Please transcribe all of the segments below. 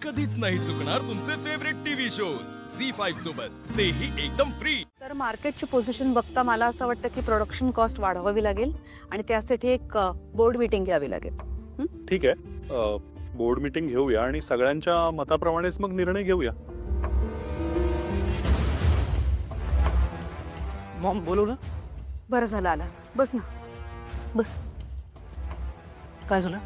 कधीच नाही चुकणार तुमचे फेवरेट टीव्ही शोज झी5 सोबत, तेही एकदम फ्री। तर मार्केटची पोझिशन बघता मला असं वाटतं की प्रोडक्शन कॉस्ट वाढवावी लागेल आणि त्यासाठी एक बोर्ड मीटिंग घ्यावी लागेल। ठीक आहे, बोर्ड मीटिंग घेऊया आणि सगळ्यांच्या मताप्रमाणेच मग निर्णय घेऊया। मॉम बोलवलं? बरं झालं आलास, बस ना, बस। काय झालं?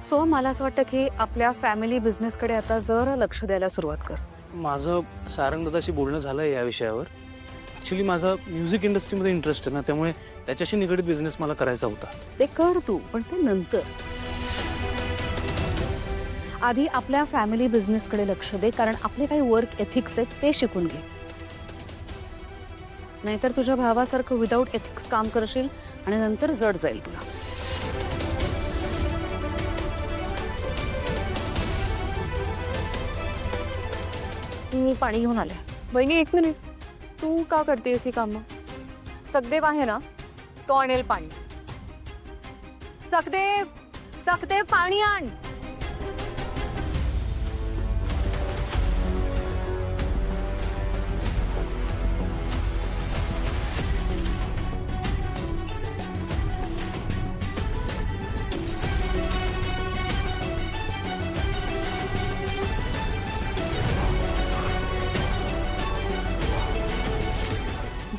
सो मला असं वाटतं की आपल्या फॅमिली बिझनेसकडे आता जरा लक्ष द्यायला सुरुवात कर। माझं सारंग दादाशी बोलणं झालं या विषयावर। ॲक्च्युली माझा म्युझिक इंडस्ट्रीमध्ये इंटरेस्ट आहे ना, त्यामुळे त्याच्याशी निगडीत बिझनेस मला करायचा होता। ते कर तू, पण ते नंतर। आधी आपल्या फॅमिली बिझनेसकडे लक्ष दे, कारण आपले काही वर्क एथिक्स आहेत ते शिकून घे, नाहीतर तुझ्या भावासारखं विदाऊट एथिक्स काम करशील आणि नंतर जड जाईल तुला। मी पाणी घेऊन आले। बहिणी एक मिनिट, तू का करतेस ही कामं? सखदेव आहे ना, तो आणेल पाणी। सखदेव, सखदेव पाणी आण।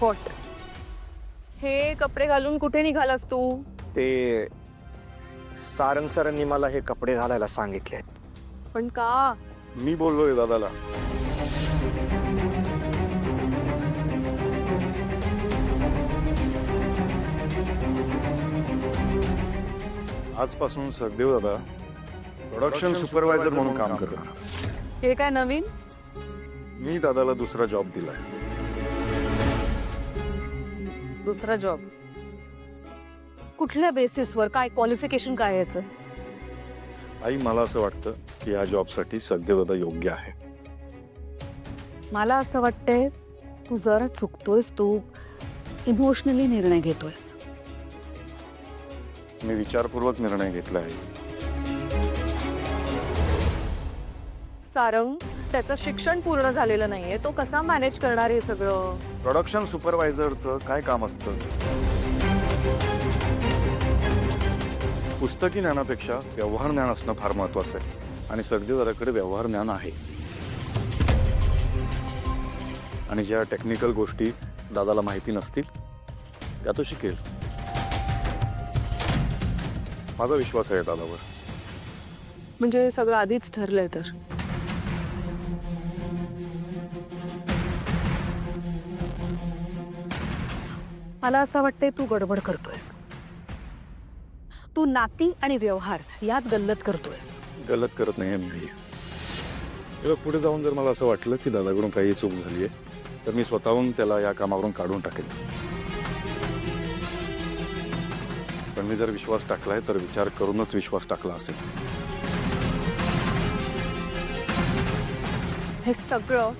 बोट, हे कपडे घालून कुठे निघालास तू? ते सारंग सरांनी मला हे कपडे घालायला सांगितले। पण का? मी बोललोय दादाला। आजपासून सखदेव दादा प्रोडक्शन सुपरवायझर म्हणून काम करणार। हे काय नवीन? मी दादाला दुसरा जॉब दिलाय। दुसरा जॉब? कुठल्या बेसिसवर? काय क्वालिफिकेशन काय याचं? आई, मला असं वाटतं की या जॉबसाठी सखदेव दादा योग्य आहे। मला असं वाटतंय तू जरा चुकतोयस, तू इमोशनली निर्णय घेतोयस। मी विचारपूर्वक निर्णय घेतला आहे। सारंग, त्याचं शिक्षण पूर्ण झालेलं नाहीये, तो कसा मॅनेज करणार हे सगळं? प्रोडक्शन सुपरवायझरचं काय काम असतं? पुस्तकी ज्ञानापेक्षा व्यवहार ज्ञान असणं फार महत्वाचं आहे आणि सखदेव दादाकडे व्यवहार ज्ञान आहे। आणि ज्या टेक्निकल गोष्टी दादाला माहिती नसतील त्या तो शिकेल। माझा विश्वास आहे दादावर। म्हणजे हे सगळं आधीच ठरलंय तर? मला असं वाटतंय तू गडबड करतोयस, तू नाती आणि व्यवहार यात गल्लत करतोयस। गलत करत नाही मी। तेव्हा पुढे जाऊन जर मला असं वाटलं की दादाकडून काही चूक झाली आहे तर मी स्वतःहून त्याला या कामावरून काढून टाकेन। पण मी जर विश्वास टाकलाय तर विचार करूनच विश्वास टाकला असेल। हे सगळं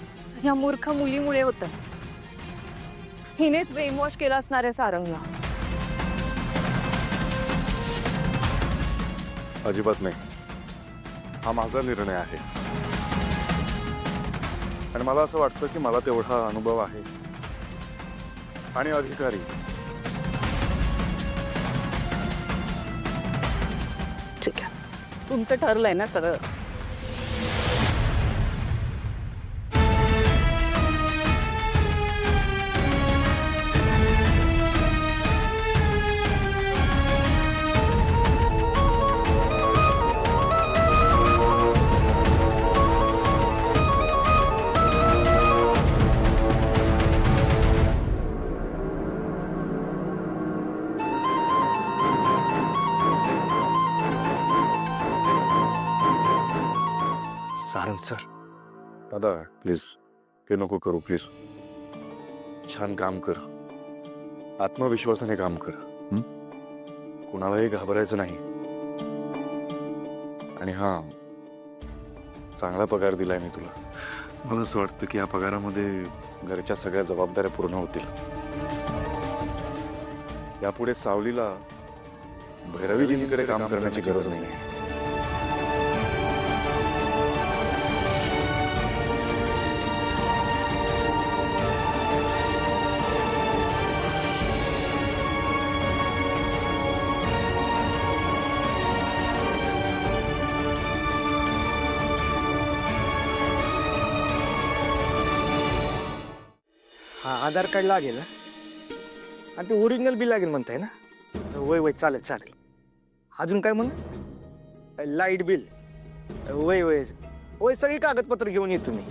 ह्या मूर्ख मुलीमुळे होतं। हिनेच ब्रेन वॉश केला असणार आहे सारंगला। अजिबात नाही, हा माझा निर्णय आहे आणि मला असं वाटतं की मला तेवढा अनुभव आहे आणि अधिकारी। ठीक आहे, तुमचं ठरलंय ना सगळं? सारंग सर, दादा प्लीज ते नको करू, प्लीज। छान काम कर, आत्मविश्वासाने काम कर। कुणालाही घाबरायचं नाही। आणि हा, चांगला पगार दिलाय मी तुला। मला असं वाटतं की या पगारामध्ये घरच्या सगळ्या जबाबदाऱ्या पूर्ण होतील। यापुढे सावलीला भैरवी दिदीकडे काम करण्याची गरज नाही। हा आधार कार्ड लागेल ना आणि ते ओरिजिनल बिल लागेल म्हणताय ना वय वय चालेल चालेल अजून काय म्हणलं लाईट बिल वय वय वय सगळी कागदपत्र घेऊन येतो तुम्ही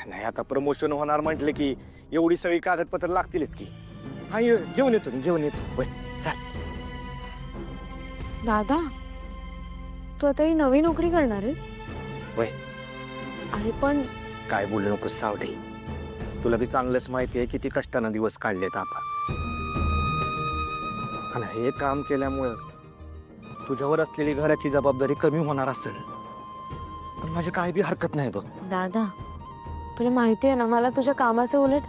नाही आता प्रमोशन होणार म्हटलं की एवढी सगळी कागदपत्र लागतीलच की हा घेऊन येतो मी घेऊन येतो वय चाल दादा तू आता ही नवी नोकरी करणार आहेस वय अरे पण काय बोलू नकोस सावडे तुला बी चांगलंच माहिती आहे किती कष्टानं दिवस काढलेत आपण आणि हे काम केल्यामुळं तुझ्यावर असलेली घराची जबाबदारी कमी होणार असेल पण माझी काय बी हरकत नाही बघ दादा तुला माहिती आहे ना मला तुझ्या कामाचे उलट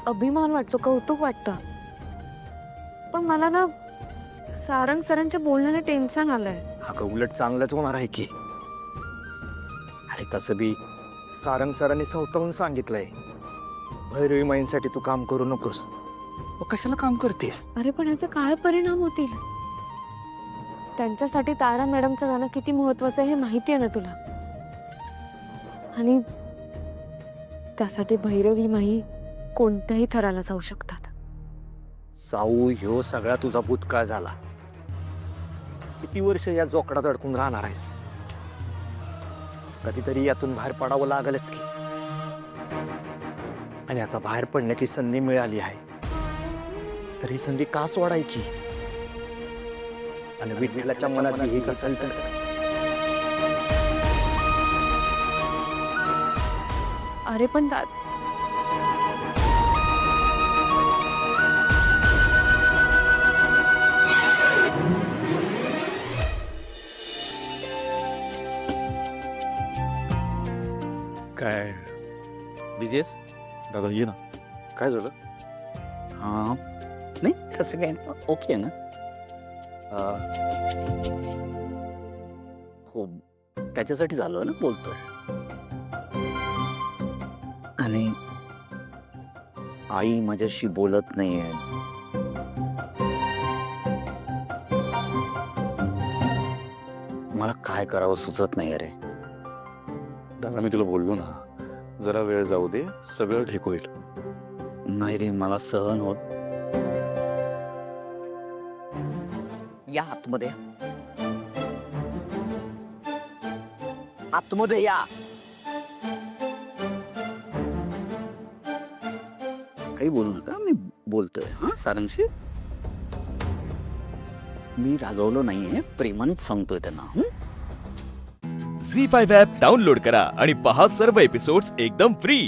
अभिमान वाटतो कौतुक वाटतं पण मला ना सारंग सरांच्या बोलण्याने टेन्शन आलंय हा का उलट चांगलंच होणार आहे की आणि तसं बी सारंग सरांनी स्वतःहून सांगितलंय भैरवी माईंसाठी तू काम करू नकोस मग कशाला काम करतेस अरे पण याचे काय परिणाम होतील त्यांच्यासाठी तारा मॅडमचं गाणं किती महत्वाचं आहे हे माहिती आहे ना तुला आणि त्यासाठी भैरवी माई कोणत्याही थराला जाऊ शकतात साऊ ह्यो सगळा तुझा भूतकाळ झाला किती वर्ष या जोकडात अडकून राहणार आहेस कधीतरी यातून बाहेर पडावं लागलच की आणि आता बाहेर पडण्याची संधी मिळाली आहे तर ही संधी का सोडायची आणि विठ्ठलाच्या मनात हेच असेल तर अरे पण काय बिझी आहेस? दादा ये ना काय झालं हां नाही तसं काय नाही ओके ना हो त्याच्यासाठी झालो ना बोलतोय आणि आई माझ्याशी बोलत नाहीये मला काय करावं सुचत नाही रे दादा मी तुला बोललो ना जरा वेळ जाऊ दे सगळं ठीक होईल नाही रे मला सहन होत या आतमध्ये आतमध्ये या काही बोलू नका मी बोलतोय हा सारंगशी मी रागवलो नाहीये प्रेमानेच सांगतोय त्यांना झी 5 ॲप डाउनलोड करा आणि पहा सर्व एपिसोड्स एकदम फ्री.